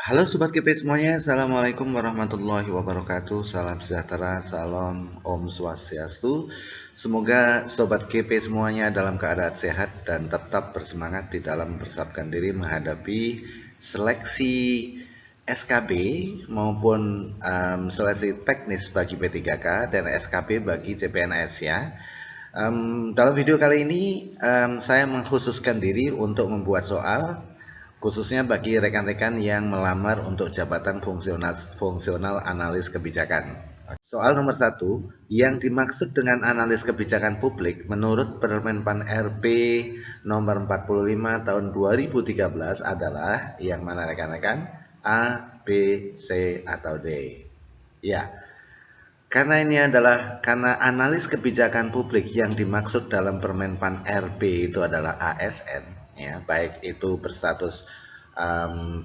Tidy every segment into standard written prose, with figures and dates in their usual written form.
Halo Sobat GP semuanya, Assalamualaikum warahmatullahi wabarakatuh. Salam sejahtera, salam Om Swastiastu. Semoga Sobat GP semuanya dalam keadaan sehat dan tetap bersemangat di dalam mempersiapkan diri menghadapi seleksi SKB maupun seleksi teknis bagi P3K dan SKB bagi CPNS ya. Dalam video kali ini saya mengkhususkan diri untuk membuat soal khususnya bagi rekan-rekan yang melamar untuk jabatan fungsional analis kebijakan. Soal nomor 1, yang dimaksud dengan analis kebijakan publik menurut Permenpan RP nomor 45 tahun 2013 adalah yang mana rekan-rekan? A, B, C, atau D? Ya, karena analis kebijakan publik yang dimaksud dalam Permenpan RP itu adalah ASN, ya, baik itu berstatus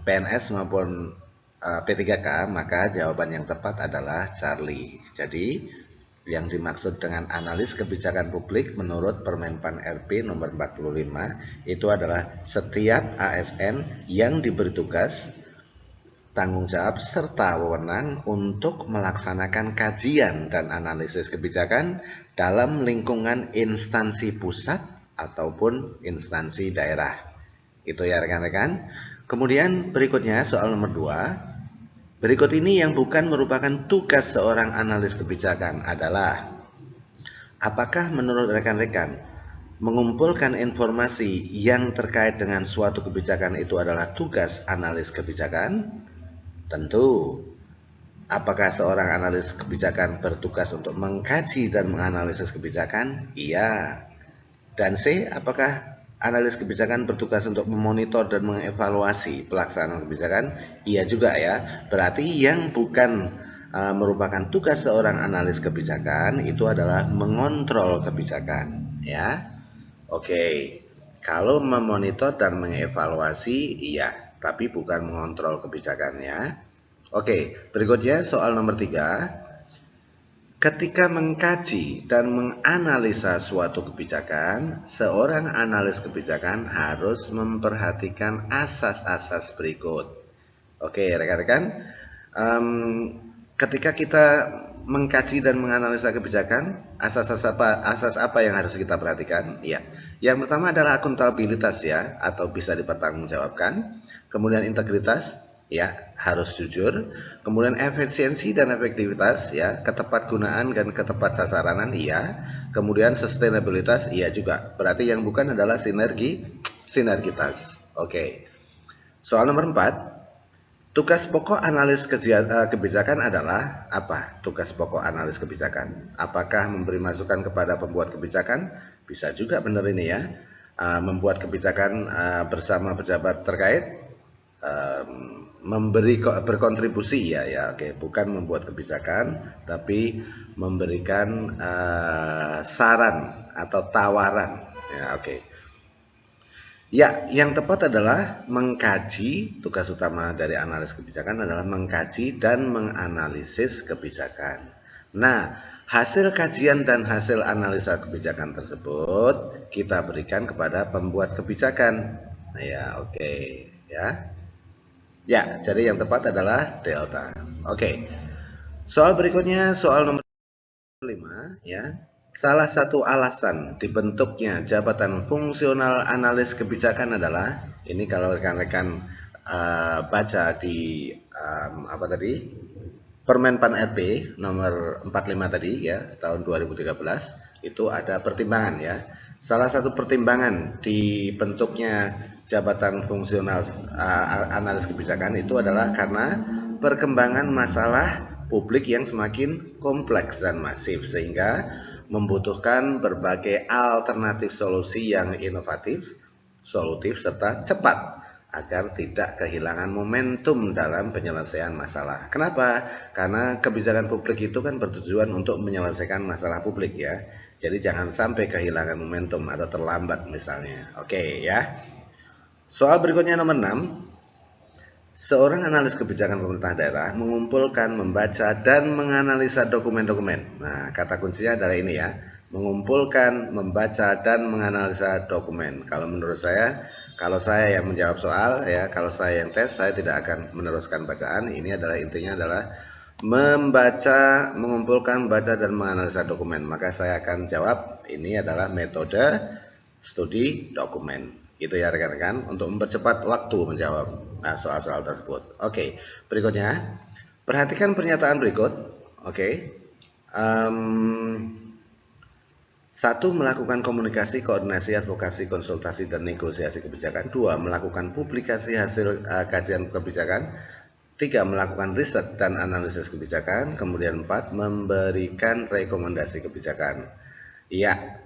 PNS maupun P3K, maka jawaban yang tepat adalah Charlie. Jadi yang dimaksud dengan analis kebijakan publik menurut Permenpan RP nomor 45 itu adalah setiap ASN yang diberi tugas, tanggung jawab serta wewenang untuk melaksanakan kajian dan analisis kebijakan dalam lingkungan instansi pusat ataupun instansi daerah. Itu ya rekan-rekan. Kemudian berikutnya soal nomor 2. Berikut ini yang bukan merupakan tugas seorang analis kebijakan adalah: apakah menurut rekan-rekan mengumpulkan informasi yang terkait dengan suatu kebijakan itu adalah tugas analis kebijakan? Tentu. Apakah seorang analis kebijakan bertugas untuk mengkaji dan menganalisis kebijakan? Iya. Dan C, apakah analis kebijakan bertugas untuk memonitor dan mengevaluasi pelaksanaan kebijakan? Iya juga ya. Berarti yang bukan merupakan tugas seorang analis kebijakan itu adalah mengontrol kebijakan, ya. Oke. Kalau memonitor dan mengevaluasi iya, tapi bukan mengontrol kebijakannya. Oke, berikutnya soal nomor 3. Ketika mengkaji dan menganalisa suatu kebijakan, seorang analis kebijakan harus memperhatikan asas-asas berikut. Oke, rekan-rekan, ketika kita mengkaji dan menganalisa kebijakan, asas apa yang harus kita perhatikan? Ya, yang pertama adalah akuntabilitas ya, atau bisa dipertanggungjawabkan. Kemudian integritas, ya, harus jujur. Kemudian efisiensi dan efektivitas, ya, ketepatgunaan dan ketepat sasaranan, iya. Kemudian sustainabilitas, iya juga. Berarti yang bukan adalah sinergitas. Oke. Soal nomor 4. Tugas pokok analis kebijakan adalah apa? Tugas pokok analis kebijakan. Apakah memberi masukan kepada pembuat kebijakan? Bisa juga benar ini ya. Membuat kebijakan bersama pejabat terkait, berkontribusi ya, oke, bukan membuat kebijakan tapi memberikan saran atau tawaran ya, oke. Ya, yang tepat adalah mengkaji. Tugas utama dari analis kebijakan adalah mengkaji dan menganalisis kebijakan. Nah, hasil kajian dan hasil analisa kebijakan tersebut kita berikan kepada pembuat kebijakan. Nah, ya, oke, ya. Ya, jadi yang tepat adalah delta. Oke. Soal berikutnya, soal nomor 5 ya. Salah satu alasan dibentuknya jabatan fungsional analis kebijakan adalah, ini kalau rekan-rekan baca di apa tadi? Permenpan RP nomor 45 tadi ya, tahun 2013, itu ada pertimbangan ya. Salah satu pertimbangan dibentuknya jabatan fungsional analis kebijakan itu adalah karena perkembangan masalah publik yang semakin kompleks dan masif sehingga membutuhkan berbagai alternatif solusi yang inovatif, solutif serta cepat agar tidak kehilangan momentum dalam penyelesaian masalah. Kenapa? Karena kebijakan publik itu kan bertujuan untuk menyelesaikan masalah publik ya. Jadi jangan sampai kehilangan momentum atau terlambat misalnya. Oke ya. Soal berikutnya nomor 6. Seorang analis kebijakan pemerintah daerah mengumpulkan, membaca, dan menganalisa dokumen-dokumen. Nah, kata kuncinya adalah ini ya. mengumpulkan, membaca, dan menganalisa dokumen. Kalau menurut saya, kalau saya yang menjawab soal, ya, kalau saya yang tes, saya tidak akan meneruskan bacaan. Ini adalah intinya adalah membaca, mengumpulkan, membaca, dan menganalisa dokumen. Maka saya akan jawab ini adalah metode studi dokumen. Gitu ya rekan-rekan, untuk mempercepat waktu menjawab soal-soal tersebut. Oke, berikutnya perhatikan pernyataan berikut. Oke. 1. Melakukan komunikasi, koordinasi, advokasi, konsultasi, dan negosiasi kebijakan. 2. Melakukan publikasi hasil kajian kebijakan. 3. Melakukan riset dan analisis kebijakan. Kemudian 4. Memberikan rekomendasi kebijakan. Ya,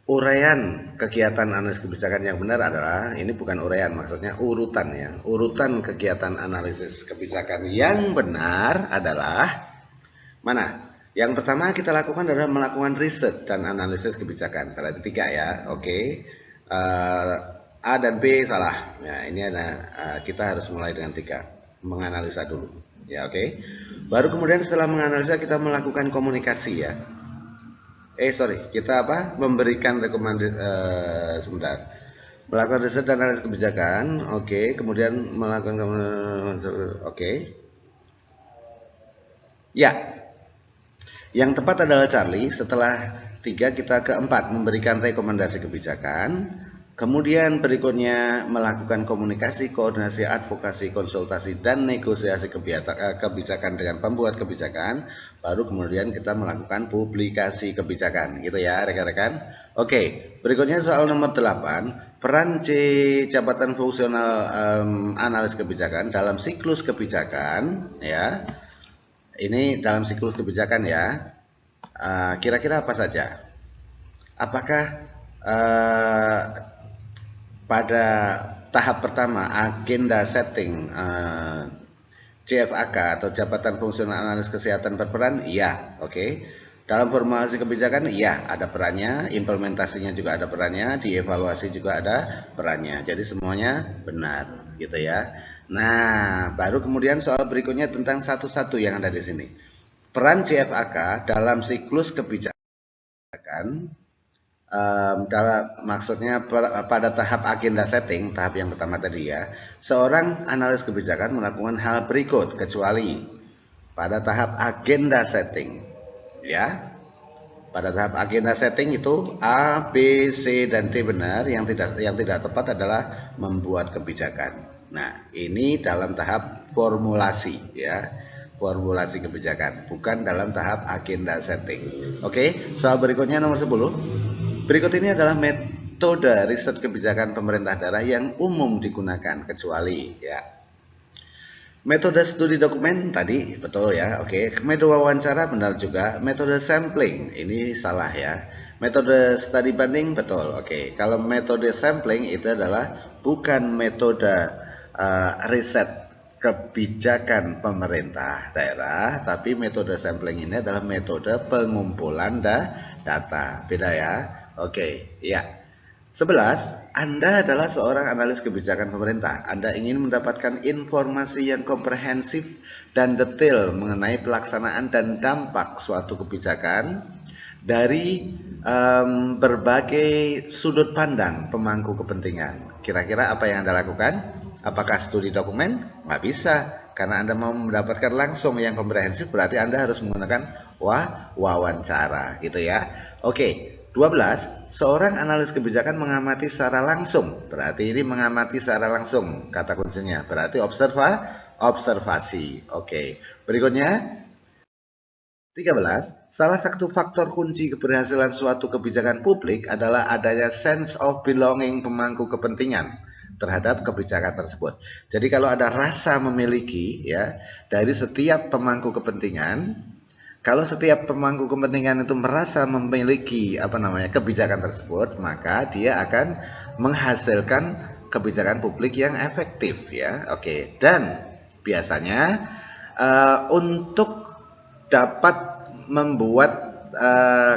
uraian kegiatan analisis kebijakan yang benar adalah, ini bukan uraian, maksudnya urutan ya. Urutan kegiatan analisis kebijakan yang benar adalah mana? Yang pertama kita lakukan adalah melakukan riset dan analisis kebijakan. Berarti 3 ya, oke. A dan B salah. Ya, ini ada kita harus mulai dengan 3, menganalisa dulu. Ya, oke. Baru kemudian setelah menganalisa kita melakukan komunikasi ya. Kita memberikan rekomendasi sebentar. Melakukan riset dan analisis kebijakan, oke. Kemudian melakukan oke. Ya. Yang tepat adalah Charlie. Setelah 3 kita ke 4 memberikan rekomendasi kebijakan. Kemudian berikutnya melakukan komunikasi, koordinasi, advokasi, konsultasi, dan negosiasi kebijakan dengan pembuat kebijakan. Baru kemudian kita melakukan publikasi kebijakan, gitu ya rekan-rekan. Oke, berikutnya soal nomor 8. Peran C jabatan fungsional analis kebijakan dalam siklus kebijakan, ya. Ini dalam siklus kebijakan ya. Kira-kira apa saja? Apakah pada tahap pertama agenda setting JFAK atau jabatan fungsional analis kesehatan berperan? Iya, oke. Dalam formulasi kebijakan, iya ada perannya. Implementasinya juga ada perannya. Dievaluasi juga ada perannya. Jadi semuanya benar, gitu ya. Nah, baru kemudian soal berikutnya tentang satu-satu yang ada di sini. Peran JFAK dalam siklus kebijakan, maksudnya pada tahap agenda setting, tahap yang pertama tadi ya, seorang analis kebijakan melakukan hal berikut kecuali pada tahap agenda setting, ya. Pada tahap agenda setting itu A, B, C, dan D benar. Yang tidak tepat adalah membuat kebijakan. Nah, ini dalam tahap formulasi ya, formulasi kebijakan, bukan dalam tahap agenda setting. Oke, soal berikutnya nomor 10. Berikut ini adalah metode riset kebijakan pemerintah daerah yang umum digunakan kecuali ya. Metode studi dokumen tadi betul ya, oke. Metode wawancara benar juga. Metode sampling ini salah ya. Metode studi banding betul, oke. Kalau metode sampling itu adalah bukan metode riset kebijakan pemerintah daerah, tapi metode sampling ini adalah metode pengumpulan data. Beda ya. Oke, ya. 11. Anda adalah seorang analis kebijakan pemerintah. Anda ingin mendapatkan informasi yang komprehensif dan detail mengenai pelaksanaan dan dampak suatu kebijakan dari berbagai sudut pandang pemangku kepentingan. Kira-kira apa yang Anda lakukan? Apakah studi dokumen? Nggak bisa, karena Anda mau mendapatkan langsung yang komprehensif, berarti Anda harus menggunakan wawancara, gitu ya. Oke, 12. Seorang analis kebijakan mengamati secara langsung. Berarti ini mengamati secara langsung, kata kuncinya. Berarti observasi. Oke, berikutnya 13. Salah satu faktor kunci keberhasilan suatu kebijakan publik adalah adanya sense of belonging pemangku kepentingan terhadap kebijakan tersebut. Jadi kalau ada rasa memiliki ya dari setiap pemangku kepentingan, kalau setiap pemangku kepentingan itu merasa memiliki kebijakan tersebut, maka dia akan menghasilkan kebijakan publik yang efektif ya. Oke, dan biasanya untuk dapat membuat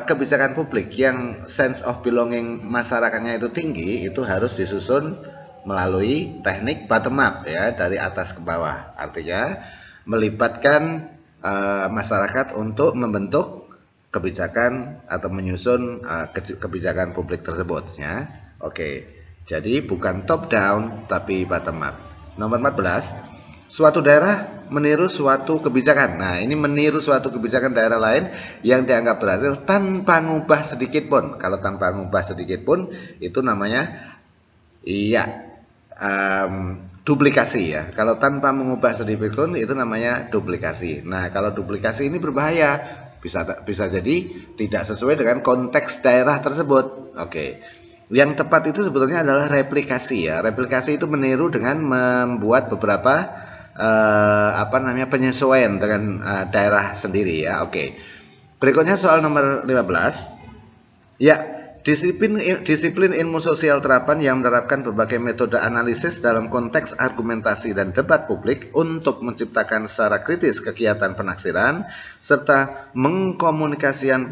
kebijakan publik yang sense of belonging masyarakatnya itu tinggi, itu harus disusun melalui teknik bottom up ya, dari atas ke bawah. Artinya melibatkan masyarakat untuk membentuk kebijakan atau menyusun kebijakan publik tersebut ya. Oke. Jadi bukan top down tapi bottom up. Nomor 14, suatu daerah meniru suatu kebijakan. Nah, ini meniru suatu kebijakan daerah lain yang dianggap berhasil tanpa ngubah sedikit pun. Kalau tanpa ngubah sedikit pun itu namanya duplikasi ya. Kalau tanpa mengubah sedikit pun itu namanya duplikasi. Nah, kalau duplikasi ini berbahaya. Bisa jadi tidak sesuai dengan konteks daerah tersebut. Oke. Yang tepat itu sebetulnya adalah replikasi ya. Replikasi itu meniru dengan membuat beberapa penyesuaian dengan daerah sendiri ya. Oke. Berikutnya soal nomor 15. Ya, disiplin ilmu sosial terapan yang menerapkan berbagai metode analisis dalam konteks argumentasi dan debat publik untuk menciptakan secara kritis kegiatan penaksiran serta mengkomunikasikan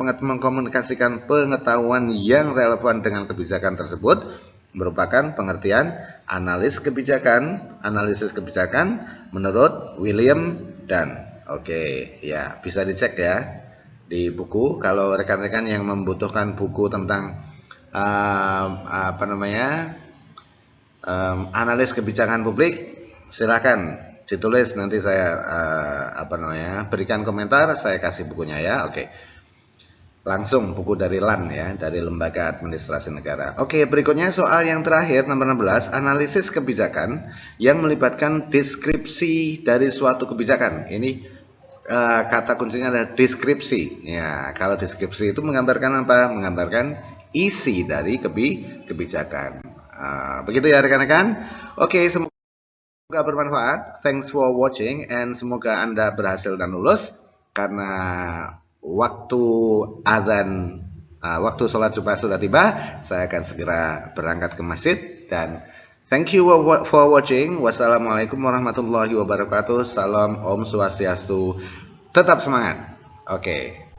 pengetahuan yang relevan dengan kebijakan tersebut merupakan pengertian analisis kebijakan menurut William Dunn. Oke, ya bisa dicek ya di buku. Kalau rekan-rekan yang membutuhkan buku tentang analis kebijakan publik, silakan ditulis, nanti saya berikan komentar, saya kasih bukunya ya. Oke. Langsung buku dari LAN ya, dari Lembaga Administrasi Negara. Oke, berikutnya soal yang terakhir nomor 16, analisis kebijakan yang melibatkan deskripsi dari suatu kebijakan. Ini kata kuncinya adalah deskripsi. Ya, kalau deskripsi itu menggambarkan apa? Menggambarkan isi dari kebijakan. Begitu ya rekan-rekan. Oke, semoga bermanfaat. Thanks for watching and semoga Anda berhasil dan lulus karena waktu azan, waktu sholat Jumat sudah tiba. Saya akan segera berangkat ke masjid dan thank you for watching. Wassalamualaikum warahmatullahi wabarakatuh. Salam Om Swastiastu. Tetap semangat. Oke.